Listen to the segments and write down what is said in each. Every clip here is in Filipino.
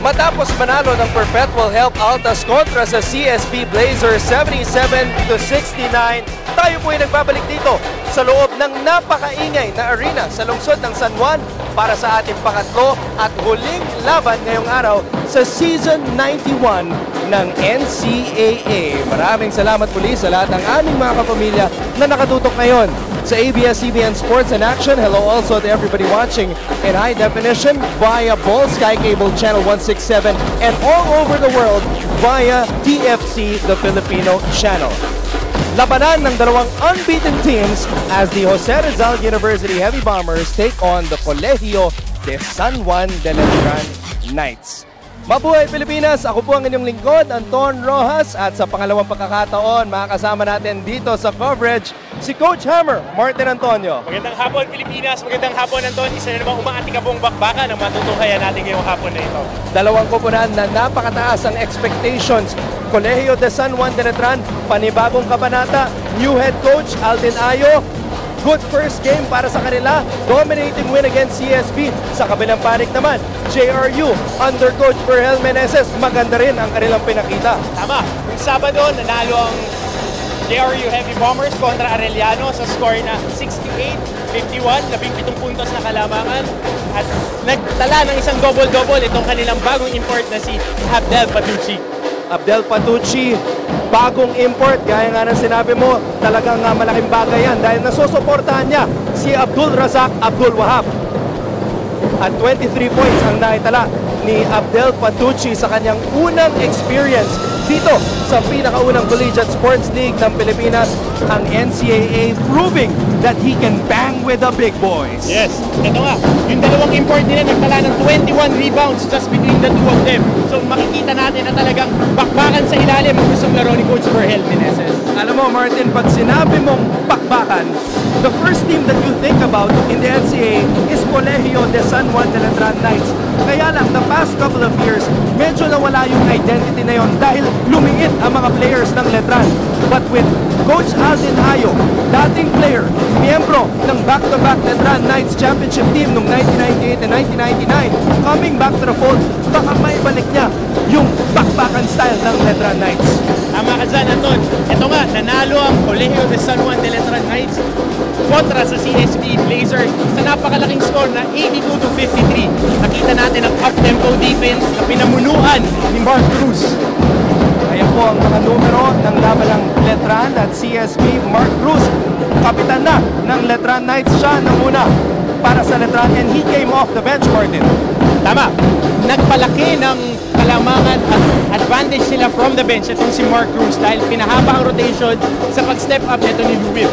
Matapos manalo ng Perpetual Health Altas kontra sa CSP Blazers 77-69, tayo po ay nagbabalik dito sa loob ng napakaingay na arena sa lungsod ng San Juan para sa ating pangatlo at huling laban ngayong araw sa Season 91 ng NCAA. Maraming salamat muli sa lahat ng aming mga kapamilya na nakatutok ngayon sa ABS-CBN Sports in Action. Hello also to everybody watching in high definition via Ball Sky Cable Channel 167 and all over the world via TFC, the Filipino channel. Labanan ng dalawang unbeaten teams as the Jose Rizal University Heavy Bombers take on the Colegio de San Juan de Letran Knights. Mabuhay Pilipinas! Ako po ang inyong lingkod, Anton Rojas, at sa pangalawang pagkakataon, makakasama natin dito sa coverage si Coach Hammer, Martin Antonio. Magandang hapon Pilipinas, magandang hapon Anton. Isa na namang umaantikabong bakbakan ang matutuhayan natin ngayong hapon na ito. Dalawang koponan na napakataas ang expectations. Colegio de San Juan de Letran, panibagong kabanata, new head coach Alden Ayo. Good first game para sa kanila, dominating win against CSP. Sa kabilang panig naman, JRU under coach Berhel Meneses, maganda rin ang kanilang pinakita. Tama, yung Sabado nanalo ang JRU Heavy Bombers kontra Arellano sa score na 68-51, 17 puntos na kalamangan. At nagtala ng isang double-double itong kanilang bagong import na si Abdel Patucci. Abdel Patucci, bagong import, gaya nga ng sinabi mo, talagang malaking bagay yan dahil nasusuportahan niya si Abdul Razak Abdul Wahab. At 23 points ang naitala ni Abdel Patucci sa kanyang unang experience dito sa pinakaunang Collegiate Sports League ng Pilipinas, ang NCAA, proving that he can bang with the big boys. Yes, ito nga, yung dalawang import nila nagtala ng 21 rebounds just between the two of them. So makikita natin na talagang bakbakan sa ilalim ang gustong laro ni Coach Berhel Meneses. Alam mo Martin, pag sinabi mong bakbakan, the first team that you think about in the NCAA is Colegio de San Juan de Letran Knights. Kaya lang, the past couple of years, medyo nawala yung identity na yon dahil lumiit ang mga players ng Letran. But with Coach Alden Ayo, dating player, miyembro ng back-to-back Letran Knights Championship team noong 1998 and 1999, coming back to the fold, baka maibalik niya yung bakbakan style ng Letran Knights. Tama ka dyan, Anton. Ito nga, nanalo ang Colegio de San Juan de Letran Knights kontra sa CSP Blazers sa napakalaking score na 82-53. Nakita natin ang up-tempo defense na pinamunuan ni Mark Cruz. Ayan po ang mga numero ng laban ng Letran at CSP. Mark Cruz, kapitan na ng Letran Knights. Siya nanguna para sa Letran and he came off the bench, Martin. Tama. Nagpalaki ng kalamangan at advantage sila from the bench itong si Mark Cruz dahil pinahaba ang rotation sa pag-step up nito ni Lubib.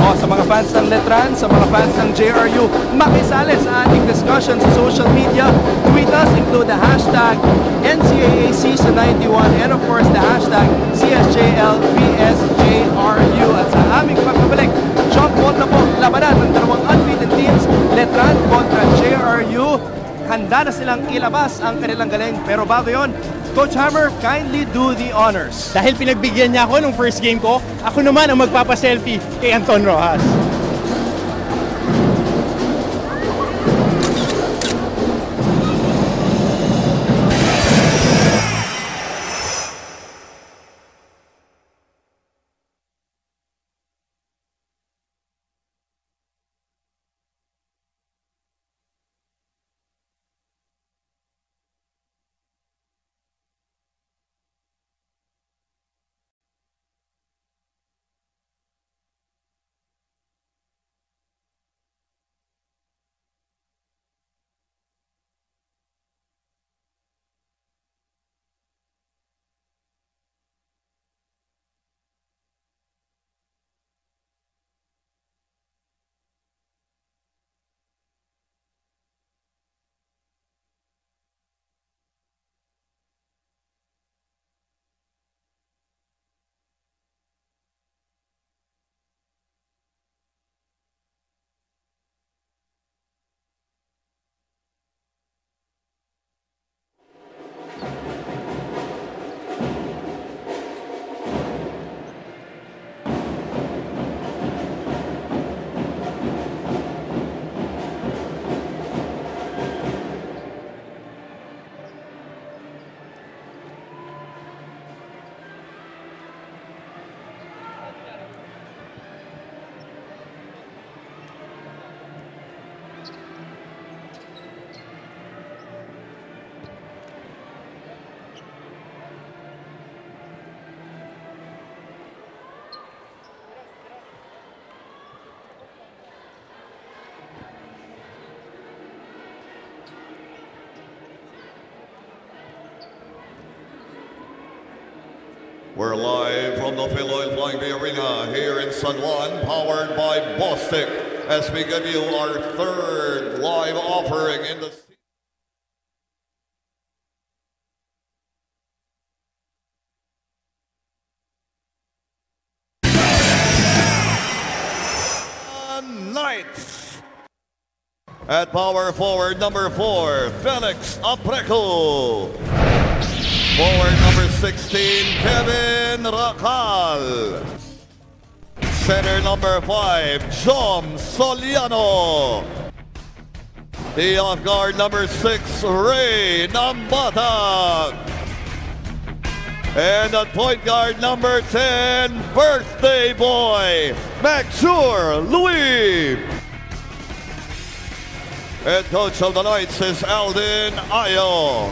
Sa mga fans ng Letran, sa mga fans ng JRU, makisali sa ating discussion sa social media. Tweet us, include the hashtag NCAA Season 91 and of course the hashtag CSJLVSJRU. At sa aming pagbabalik, jump ball na po, labanan ng dalawang unbeaten teams, Letran kontra JRU. Handa na silang ilabas ang kanilang galing. Pero bago yon, Coach Hammer, kindly do the honors. Dahil pinagbigyan niya ako nung first game ko, ako naman ang magpapaselfie kay Anton Rojas. We're live from the Philoil Flying V Arena here in San Juan, powered by Bostik, as we give you our third live offering in the Knights. At power forward number 4, Felix Apreco. Forward number 16, Kevin Racal. Center number 5, Jom Soliano. The off guard number 6, Ray Nambata. And at point guard number 10, birthday boy, Maxur Louis. Head coach of the Knights is Aldin Ayo.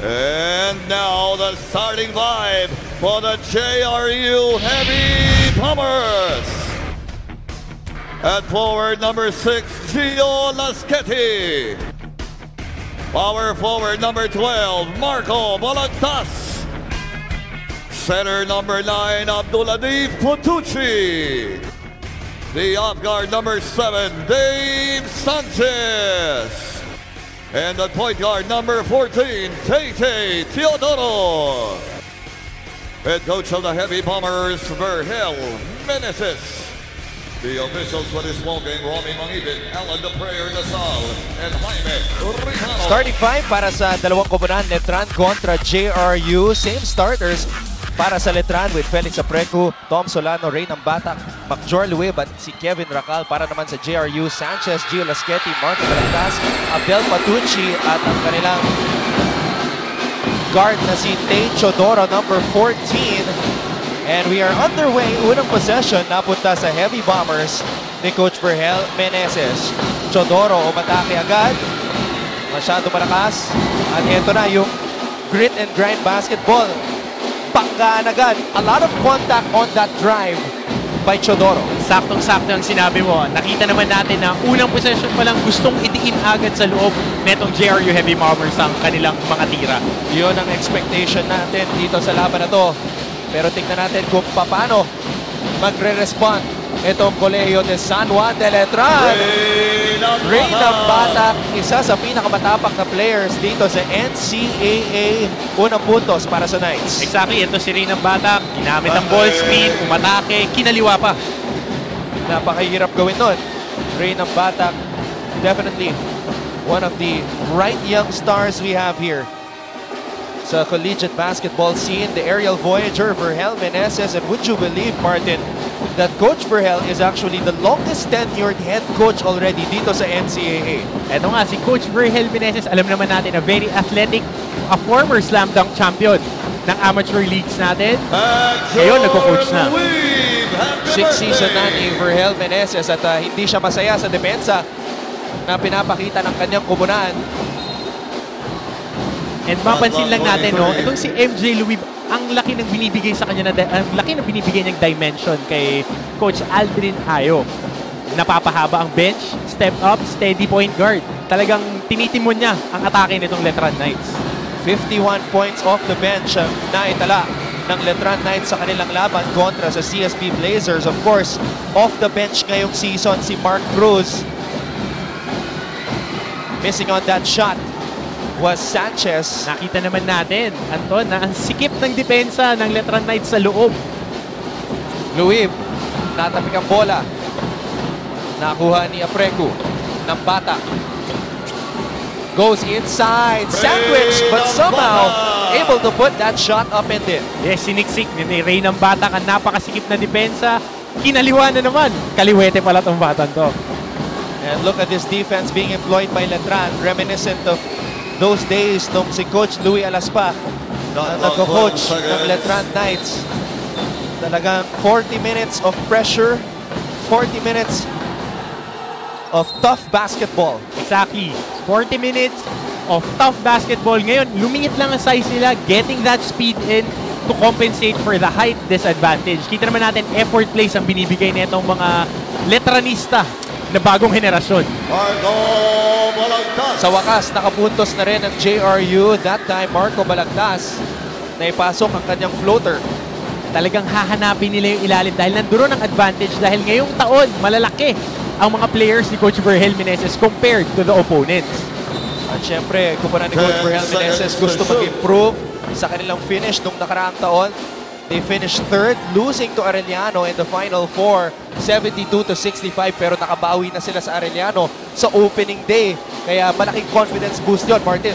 And now the starting five for the JRU Heavy Bombers. At forward number 6, Gio Laschetti. Power forward number 12, Marco Balagtas. Center number 9, Abdulatif Putucci. The off guard number 7, Dave Sanchez. And the point guard number 14, Tate Teodoro. Head coach of the Heavy Bombers, Vergel Meneses. The officials for this ball game, Romy Mangibit, Alan DePrayer Nasal, and Jaime Ricano. Starting five para sa dalawang koponan, Letran kontra JRU. Same starters para sa Letran with Felix Apreco, Tom Solano, Ray Nambata, Macjor Luib at si Kevin Racal. Para naman sa JRU, Sanchez, Gio Laschetti, Marco Balagtas, Abdel Patucci at ang kanilang guard na si Tate Chodoro, number 14. And we are underway. Unang possession napunta sa Heavy Bombers ni Coach Vergel Meneses. Chodoro umatake agad. Masyado malakas. At ito na yung grit and grind basketball. Panggaan agad. A lot of contact on that drive by Chodoro. Saktong-sakto ang sinabi mo. Nakita naman natin na unang possession pa lang gustong idiin agad sa loob netong JRU Heavy Bombers ang kanilang mga tira. Yun ang expectation natin dito sa laban na to. Pero tingnan natin kung paano magre-respond itong Colegio de San Juan de Letran. Ray Nambata, isa sa pinakamatapang na players dito sa NCAA. Unang puntos para sa Knights. Exactly, ito si Ray Nambata. Ginamit ang ball screen, umatake, kinaliwa pa. Napakahirap gawin nun. Ray Nambata, definitely one of the bright young stars we have here sa collegiate basketball scene, the aerial voyager, Vergel Meneses. And would you believe, Martin, that Coach Vergel is actually the longest tenured head coach already dito sa NCAA? Ito nga, si Coach Vergel Meneses, alam naman natin, a very athletic, a former slam dunk champion ng amateur leagues natin. Ngayon, nagko-coach na. 6th season na ni Vergel Meneses at hindi siya masaya sa depensa na pinapakita ng kanyang koponan. And mapansin lang natin, no, itong si MJ Louis, ang laki ng binibigay sa kanya ang laki ng binibigay niyang dimension kay Coach Aldrin Ayo. Napapahaba ang bench, step up, steady point guard. Talagang tinitimon niya ang atake nitong Letran Knights. 51 points off the bench ang naitala ng Letran Knights sa kanilang laban kontra sa CSP Blazers. Of course, off the bench ngayong season si Mark Cruz. Missing on that shot was Sanchez. Nakita naman natin, Anton, na ang sikip ng depensa ng Letran Knights sa loob. Luib, natapik ang bola. Nakuha ni Apreco. Nambata goes inside, sandwich, but somehow able to put that shot up and in. Yes, siniksik ni Ray Nambata ang napakasikip na depensa. Kinaliwa na naman. Kaliwete pala tong batang to. And look at this defense being employed by Letran, reminiscent of those days nung si Coach Louis Alaspa na nagko-coach ng Letran Knights. Talagang 40 minutes of pressure, 40 minutes of tough basketball. Exactly. 40 minutes of tough basketball. Ngayon, lumingit lang ang size nila, getting that speed in to compensate for the height disadvantage. Kita naman natin, effort plays ang binibigay nitong mga Letranista na bagong henerasyon. Marco Balagtas. Sa wakas, nakapuntos na rin ang JRU. That time, Marco Balagtas na ipasok ang kanyang floater. Talagang hahanapin nila yung ilalim dahil nandoon ang advantage dahil ngayong taon, malalaki ang mga players ni Coach Vergel Meneses compared to the opponents. At syempre, kumpara ni Coach Vergel Meneses gusto mag-improve sa kanilang finish nung nakaraang taon. They finished third, losing to Arellano in the Final Four, 72-65, pero nakabawi na sila sa Arellano sa opening day. Kaya malaking confidence boost yun, Martin.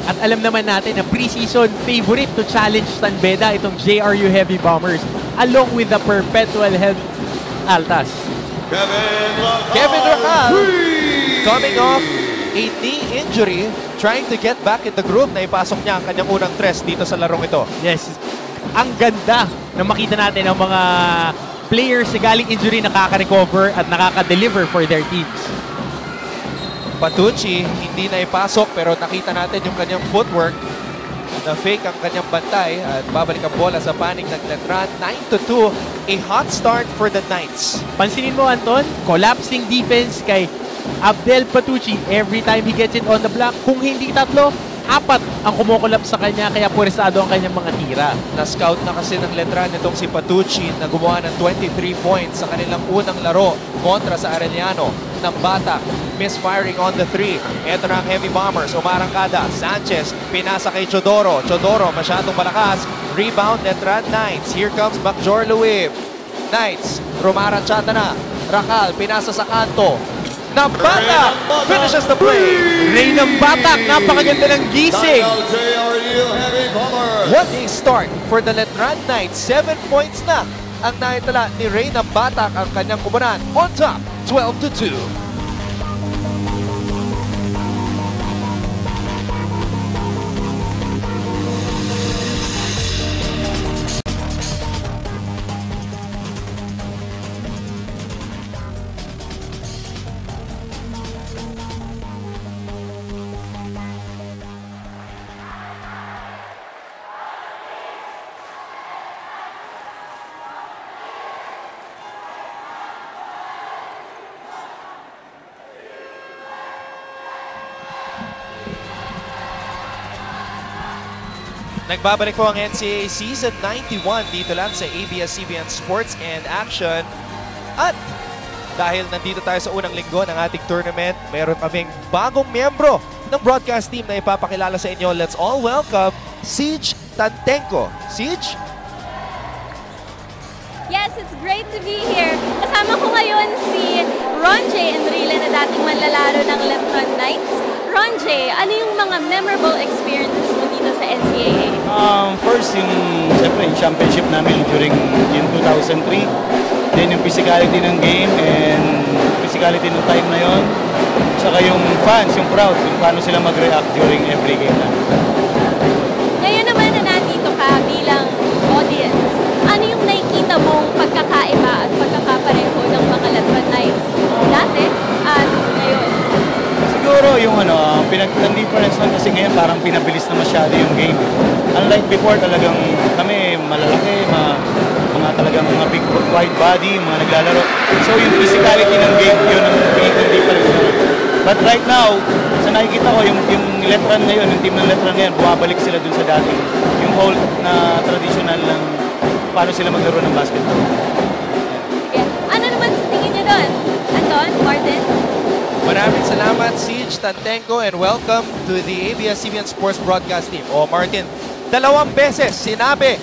At alam naman natin na preseason favorite to challenge San Beda itong JRU Heavy Bombers along with the Perpetual Health Altas. Kevin Racal, coming off a knee injury, trying to get back in the groove. Naipasok niya ang kanyang unang tres dito sa larong ito. Yes, ang ganda na makita natin ang mga players na galing injury nakaka-recover at nakaka-deliver for their teams. Patucci, hindi na ipasok pero nakita natin yung kanyang footwork. Na fake ang kanyang bantay at babalik ang bola sa panig ng Letran. 9-2, a hot start for the Knights. Pansinin mo, Anton, collapsing defense kay Abdel Patucci every time he gets it on the block. Kung hindi tatlo, 4 ang kumukulap sa kanya kaya puresado ang kanyang mga tira. Na-scout na kasi ng Letran itong si Patucci na gumawa ng 23 points sa kanilang unang laro kontra sa Arellano. Ng Bata, misfiring on the 3. Ito na ang Heavy Bombers, umarangkada. Sanchez, pinasa kay Chodoro. Chodoro, masyadong malakas. Rebound, Letran Knights. Here comes Macjor Luib. Knights, rumaranchata na. Racal, pinasa sa kanto. Nambata finishes the play. Ray ng Batak, napakaganda ng gising. What a start for the Letran Knights. 7 points na ang naitala ni Ray ng Batak ang kanyang kumanan. On top, 12-2. Nagbabalik po ang NCAA Season 91 dito lang sa ABS-CBN Sports and Action. At dahil nandito tayo sa unang linggo ng ating tournament, meron kaming bagong miyembro ng broadcast team na ipapakilala sa inyo. Let's all welcome Siege Tantenko. Siege? Yes, it's great to be here. Kasama ko ngayon si Ron J. Enrile na dating manlalaro ng Letran Knights. Ron J., ano yung mga memorable experiences mo dito sa NCAA? First, siyempre, yung championship namin during yung 2003. Then yung physicality ng game and physicality ng time na yon. Saka yung fans, yung crowd, kung paano sila mag-react during every game namin. Ngayon naman na nandito ka bilang audience, ano yung nakikita mong pagkakaiba at pagkakapareho ng mga Letran Knights dati at ngayon? Siguro yung ang difference nun kasi ngayon parang pinabilis na masyado yung game. Unlike before, talagang kami malalaki, mga talagang mga big wide body, mga naglalaro. So yung physicality ng game, yun ang pinitong difference. But right now, sa nakikita ko, yung Letran ngayon, yung team ng Letran ngayon, bumabalik sila dun sa dati. Yung whole na traditional ng paano sila maglaro ng basketball. Sige. Ano naman sa tingin niyo doon? Anton, Martin? Maraming salamat, Siege Tantenko, and welcome to the ABS-CBN Sports Broadcast Team. O Martin, 2 beses sinabi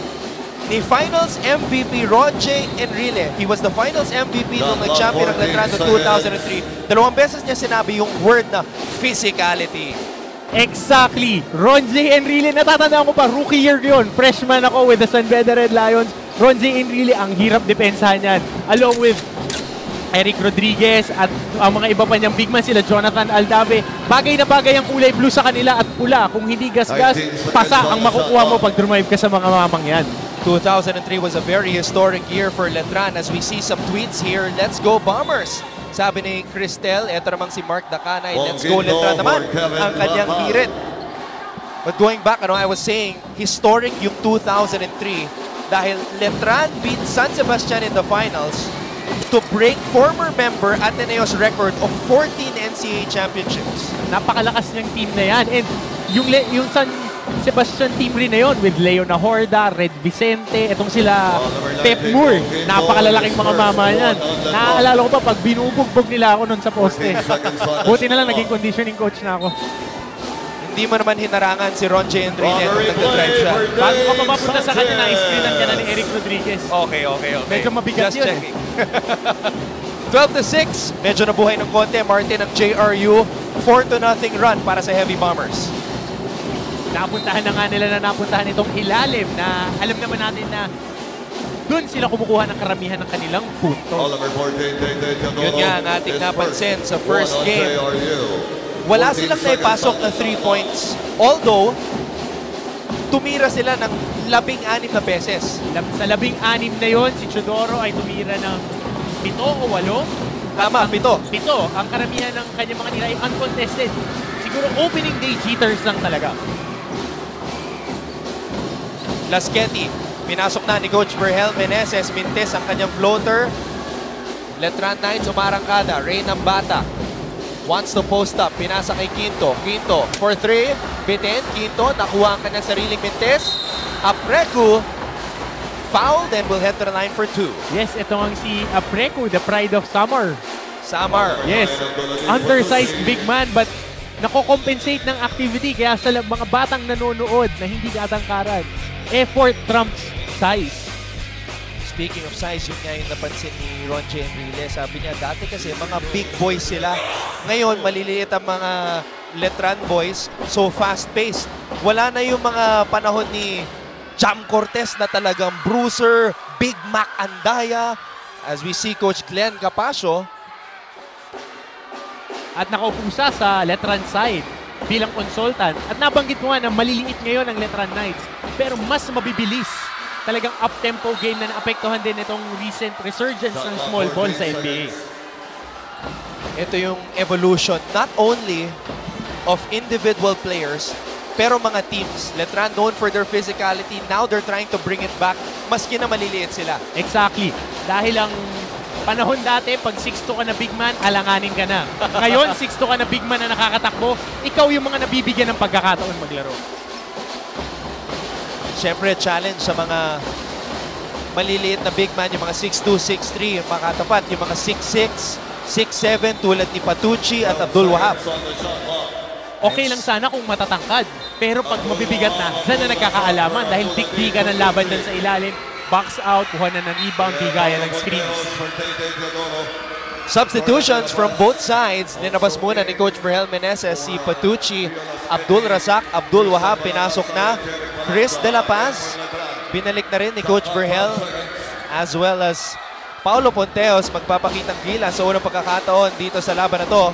ni Finals MVP Ron J. Enrile. He was the Finals MVP nung nag-champion ng Letran noong 2003. 2 beses niya sinabi yung word na physicality. Exactly. Ron J. Enrile, natatandaan ko pa, rookie year yun. Freshman ako with the San Beda Red Lions. Ron J. Enrile, ang hirap depensahan yan. Along with Eric Rodriguez at ang mga iba pa niyang big man sila, Jonathan Aldave. Bagay na bagay ang kulay blue sa kanila at pula. Kung hindi gas-gas, pasa ang makukuha mo pag drive ka sa mga mamang yan. 2003 was a very historic year for Letran as we see some tweets here. Let's go Bombers! Sabi ni Cristel, eto namang si Mark Dacanay, let's go Letran naman ang kanyang hirit. But going back, I was saying, historic yung 2003 dahil Letran beat San Sebastian in the finals. to break former member Ateneo's record of 14 NCAA championships. Napakalakas ng team na yan. And yung San Sebastian team rin na yun with Leo Nahorda, Red Vicente, itong sila Pep Moore. Napakalalaking mga mama yan. Naaalala ko pa pag binubugbog nila ako nun sa poste. Buti na lang naging conditioning coach na ako. Hindi mo naman hinarangan si Ron J. Enrile kung nagdadrive siya. Bago ka pa mapunta sa kanya, na-screenan ka na ni Eric Rodriguez. Okay. Medyo mabigat Just yun. checking. 12-6. Medyo nabuhay ng konti. Martin ng JRU. 4-0 run para sa Heavy Bombers. Napuntahan na nga nila na napuntahan itong ilalim na alam naman natin na doon sila kumukuha ng karamihan ng kanilang punto. Yun nga ang ating napansin sa first game. Wala silang naipasok na 3 points. Although, tumira sila ng 16 na beses. Sa 16 na yon, si Chodoro ay tumira ng 7 o 8. Tama, 7. 7. Ang karamihan ng kanyang mga nila ay uncontested. Siguro opening day cheaters lang talaga. Lasqueti, pinasok na ni Coach Berhel Meneses. Mintes ang kanyang floater. Letran Knights umarangkada. Rain ng bata. Wants to post up. Pinasa kay Quinto. Quinto for 3. Bitin. Quinto. Nakuha ang kanyang sariling Mintes. Apreku fouled and will head to the line for 2. Yes, ito ang si Apreku, the pride of Samar. Samar. Yes, undersized big man but nako-compensate ng activity kaya sa mga batang nanonood na hindi katangkaran, effort trumps size. Speaking of size, yun nga yung napansin ni Ron J. Enrile. Sabi niya, dati kasi mga big boys sila. Ngayon, maliliit ang mga Letran boys, so fast-paced. Wala na yung mga panahon ni Jam Cortez na talagang bruiser, Big Mac Andaya. As we see Coach Glenn Capasio. At nakaupo siya sa Letran side bilang consultant. At nabanggit mo nga na maliliit ngayon ang Letran Knights, pero mas mabibilis. Talagang up-tempo game na naapektuhan din itong recent resurgence ng small ball sa NBA. Ito yung evolution not only of individual players, pero mga teams. Letran known for their physicality, now they're trying to bring it back maski na maliliit sila. Exactly. Dahil ang panahon dati, pag 6'2 ka na big man, alanganin ka na. Ngayon, 6'2 ka na big man na nakakatakbo, ikaw yung mga nabibigyan ng pagkakataon maglaro. Siyempre, challenge sa mga maliliit na big man, yung mga 6'2", 6'3", yung mga katapat, yung mga 6'6", 6'7", tulad ni Patucci at Abdul Wahab. Okay lang sana kung matatangkad. Pero pag mabibigat na, dyan na nagkakaalaman dahil tiktika ng laban dyan sa ilalim. Box out, kuha na ng rebound, di gaya ng screens. Substitutions from both sides. Ninabas muna ni Coach Berhel Meneses si Patucci, Abdul Razak, Abdul Wahab, pinasok na. Chris De La Paz, binalik na rin ni Coach Berhel, as well as Paulo Ponteos, magpapakitang gila sa unang pagkakataon dito sa laban na to.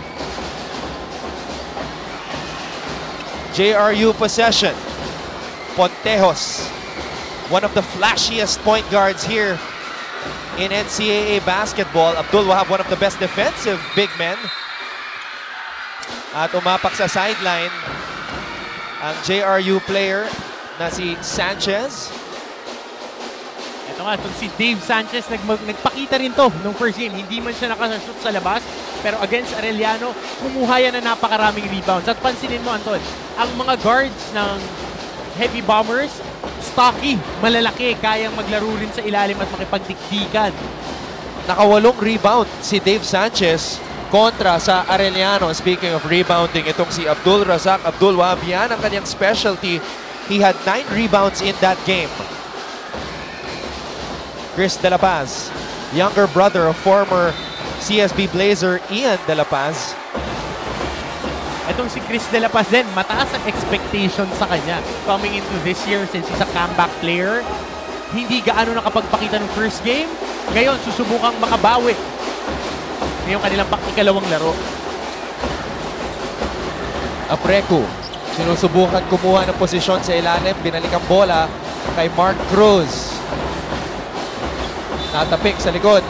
JRU possession. Ponteos, one of the flashiest point guards here in NCAA basketball. Abdul Wahab, one of the best defensive big men. At umapak sa sideline ang JRU player na si Sanchez. Ito nga, itong si Dave Sanchez, nagpakita rin to nung first game. Hindi man siya nakashoot sa labas, pero against Arellano, kumuha yan na napakaraming rebounds. At pansinin mo, Anton, ang mga guards ng Heavy Bombers, stocky, malalaki, kayang maglaro rin sa ilalim at makipagdikdikan. Nakawalong rebound si Dave Sanchez kontra sa Arellano. Speaking of rebounding, itong si Abdul Razak, Abdul Wahab, yan ang kanyang specialty. He had 9 rebounds in that game. Chris De La Paz, younger brother of former CSB Blazer Ian De La Paz. Itong si Chris De La Paz din, mataas ang expectation sa kanya coming into this year since he's a comeback player. Hindi gaano nakapagpakita ng first game. Ngayon, susubukang makabawi. Ngayong kanilang ikalawang laro. Apreku, sinusubukan kumuha ng posisyon sa ilalim. Binalik ang bola kay Mark Cruz. Natapik sa likod.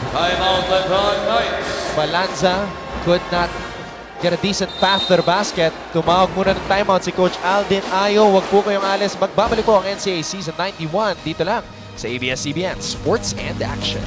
Balanza could not get a decent path to the basket. Tumawag muna ng timeout si Coach Aldin Ayo. Huwag po kayong alis. Magbabalik po ang NCAA Season 91 dito lang sa ABS-CBN Sports and Action.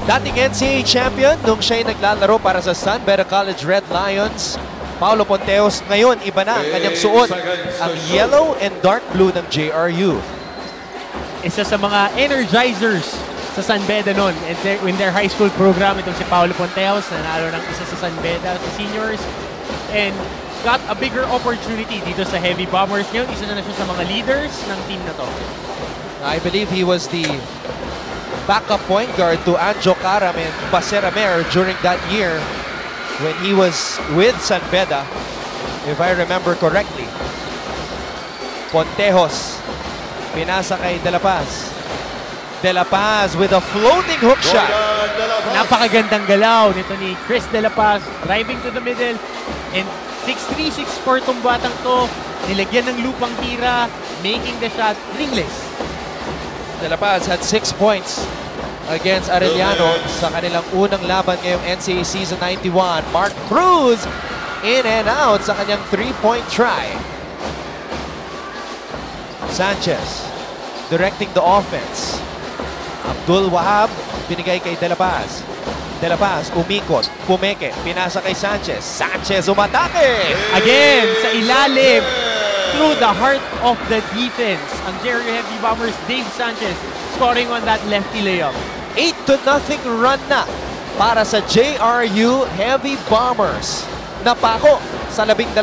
Dating NCAA champion nung siya'y naglalaro para sa San Beda College Red Lions, Paulo Ponteos, ngayon iba na ang kanyang suot, ang yellow and dark blue ng JRU. Isa sa mga energizers sa San Beda noon in their high school program, itong si Paulo Ponteos, nanalo ng isa sa San Beda sa seniors and got a bigger opportunity dito sa Heavy Bombers. Ngayon, isa na siya sa mga leaders ng team na to. I believe he was the backup point guard to Anjo Karam and Paseramer during that year when he was with San Beda, if I remember correctly. Pontejos, pinasa kay De La Paz. De La Paz with a floating hook shot. Napakagandang galaw nito ni Chris De La Paz, driving to the middle, and 6'3", 6'4" tong batang to, nilagyan ng lupang tira, making the shot ringless. De La Paz had 6 points against Arellano sa kanilang unang laban ngayong NCAA Season 91. Mark Cruz in and out sa kanyang 3-point try. Sanchez directing the offense. Abdul Wahab binigay kay De La Paz. De La Paz umikot, pumeke, pinasa kay Sanchez. Sanchez umatake! Again, sa ilalim, through the heart of the defense, ang JRU Heavy Bombers, Dave Sanchez, scoring on that lefty layup. 8-0 run na para sa JRU Heavy Bombers. Napako sa 12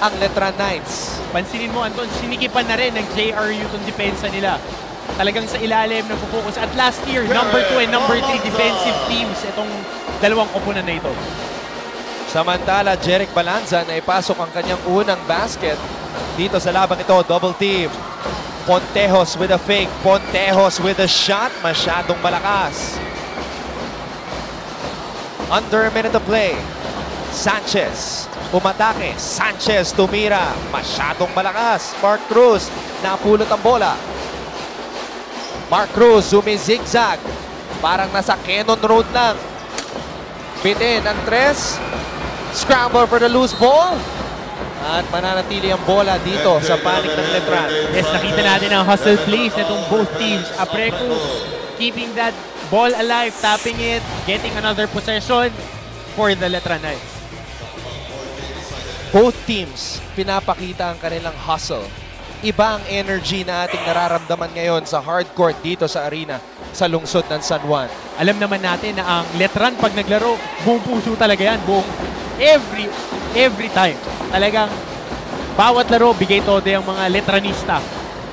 ang Letran Knights. Pansinin mo, Anton, sinikipan na rin ng JRU itong depensa nila. Talagang sa ilalim nagpo-focus. At last year, number 2 and number 3 defensive teams itong dalawang koponan na ito. Samantala, Jeric Balanza na ipasok ang kanyang unang basket dito sa labang ito. Double team. Pontejos with a fake. Pontejos with a shot. Masyadong malakas. Under a minute to play. Sanchez umatake. Sanchez tumira. Masyadong malakas. Mark Cruz napulot ang bola. Mark Cruz zigzag. Parang nasa Cannon Road lang. Bitin ang 3. Scramble for the loose ball. At mananatili ang bola dito sa panig ng Letran. Yes, nakita natin ang hustle plays nitong both teams. Apreco keeping that ball alive, tapping it, getting another possession for the Letran Knights. Both teams pinapakita ang kanilang hustle. Iba ang energy na ating nararamdaman ngayon sa hardcourt dito sa arena sa lungsod ng San Juan. Alam naman natin na ang Letran pag naglaro, buong puso talaga yan. Buong every time. Talagang bawat laro, bigay todo yung mga Letranista.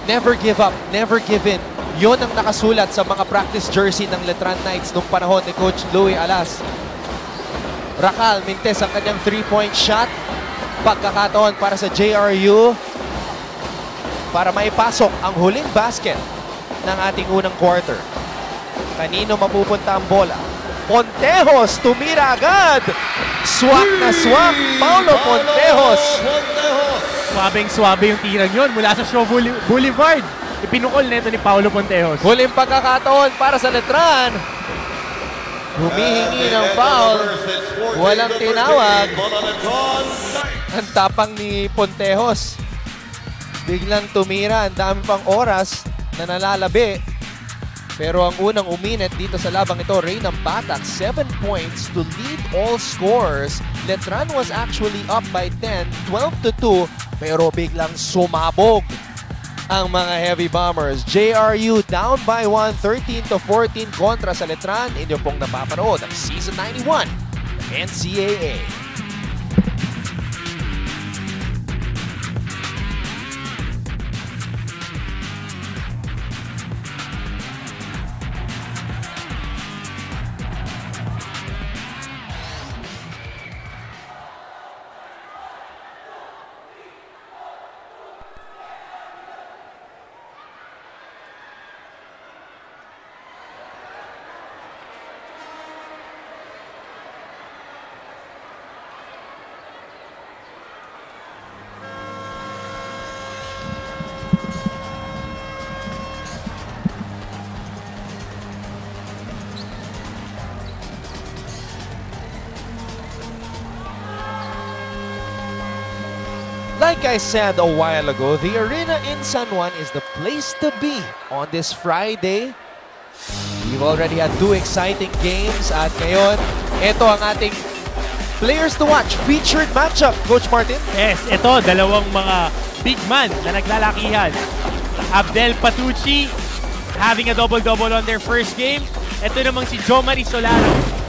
Never give up, never give in. Yun ang nakasulat sa mga practice jersey ng Letran Knights nung panahon ni Coach Louie Alas. Racal Mintes ang kanyang 3-point shot. Pagkakataon para sa JRU para maipasok ang huling basket ng ating unang quarter. Kanino mapupunta ang bola? Pontejos tumira agad! Swak na swak, Paulo Pontejos! Swabing-swabe yung tirang yun mula sa Shaw Boulevard. Ipinukol nito ni Paulo Pontejos. Huling pagkakataon para sa Letran. Humihingi ng foul. Walang tinawag. Ang tapang ni Pontejos. Biglang tumira, ang dami pang oras na nalalabi. Pero ang unang uminit dito sa labang ito, Reynam Batak, 7 points to lead all scorers. Letran was actually up by 10, 12-2, pero biglang sumabog ang mga Heavy Bombers. JRU down by 1, 13-14 kontra sa Letran. Inyo pong napapanood ang Season 91 ng NCAA. Like I said a while ago, the arena in San Juan is the place to be on this Friday. We've already had 2 exciting games at ngayon, ito ang ating players to watch. Featured matchup, Coach Martin. Yes, ito, dalawang mga big man na naglalakihan. Abdel Patucci having a double-double on their first game. Ito namang si Jomari Solano